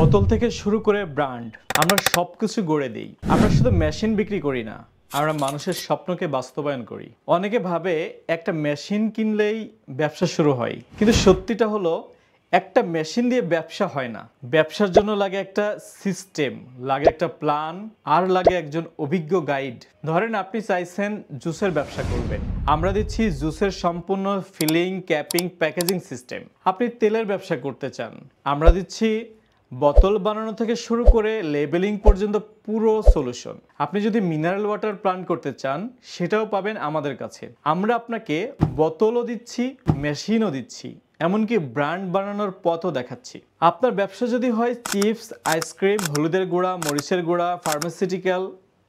বোতল থেকে শুরু করে ব্র্যান্ড আমরা সবকিছু গড়ে দিই। আমরা শুধু মেশিন বিক্রি করি না, আমরা মানুষের স্বপ্নকে বাস্তবায়ন করি। অনেকে ভাবে একটা মেশিন কিনলেই ব্যবসা শুরু হয়, কিন্তু সত্যিটা হলো একটা মেশিন দিয়ে ব্যবসা হয় না। ব্যবসার জন্য লাগে একটা সিস্টেম, লাগে একটা প্ল্যান, আর লাগে একজন অভিজ্ঞ গাইড। ধরেন আপনি চাইছেন জুসের ব্যবসা করবেন, আমরা দিচ্ছি জুসের সম্পূর্ণ ফিলিং, ক্যাপিং, প্যাকেজিং সিস্টেম। আপনি তেলের ব্যবসা করতে চান, আমরা দিচ্ছি বোতল বানানো থেকে শুরু করে লেবেলিং পর্যন্ত পুরো সলিউশন। আপনি যদি মিনারেল ওয়াটার প্ল্যান করতে চান, সেটাও পাবেন আমাদের কাছে। আমরা আপনাকে বোতলও দিচ্ছি, মেশিনও দিচ্ছি, এমনকি ব্র্যান্ড বানানোর পথও দেখাচ্ছি। আপনার ব্যবসা যদি হয় চিপস, আইসক্রিম, হলুদের গুঁড়া, মরিচের গুঁড়া, ফার্মাসিউটিক্যাল,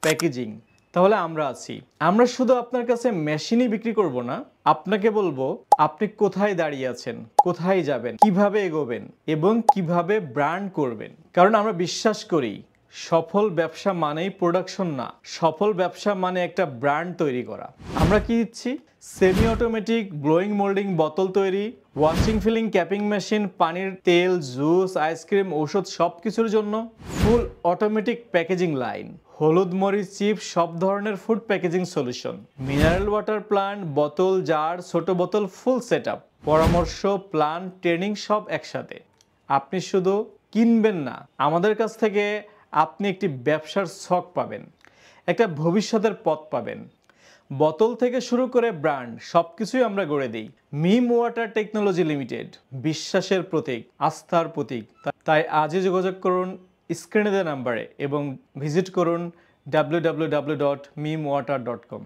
প্যাকেজিং, তাহলে আমরা আছি। আমরা শুধু আপনার কাছে মেশিনই বিক্রি করব না, আপনাকে বলবো আপনি কোথায় দাঁড়িয়ে আছেন, কোথায় যাবেন, কিভাবে এগোবেন এবং কিভাবে ব্র্যান্ড করবেন। কারণ আমরা বিশ্বাস করি সফল ব্যবসা মানেই প্রোডাকশন না, সফল ব্যবসা মানে একটা ব্র্যান্ড তৈরি করা। আমরা কি দিচ্ছি? সেমি অটোমেটিক ব্লোয়িং মোল্ডিং বোতল তৈরি, ওয়াশিং, ফিলিং, ক্যাপিং মেশিন, পানির, তেল, জুস, আইসক্রিম, ঔষধ সব কিছুর জন্য ফুল অটোমেটিক প্যাকেজিং লাইন, হলুদ, মরিচ, চিপস, সব ধরনের food packaging solution, mineral water plant, বোতল, জার, ছোট বোতল, ফুল সেট আপ, পরামর্শ, প্ল্যান, ট্রেনিং সব একসাথে। আপনি শুধু কিনবেন না, আমাদের কাছ থেকে আপনি একটি ব্যবসার ছক পাবেন, একটা ভবিষ্যতের পথ পাবেন। বোতল থেকে শুরু করে ব্র্যান্ড সব কিছুই আমরা গড়ে দিই। মিম ওয়াটার টেকনোলজি লিমিটেড, বিশ্বাসের প্রতীক, আস্থার প্রতীক। তাই আজই যোগাযোগ করুন স্ক্রিনে দেওয়া নাম্বারে এবং ভিজিট করুন www.mimwater.com।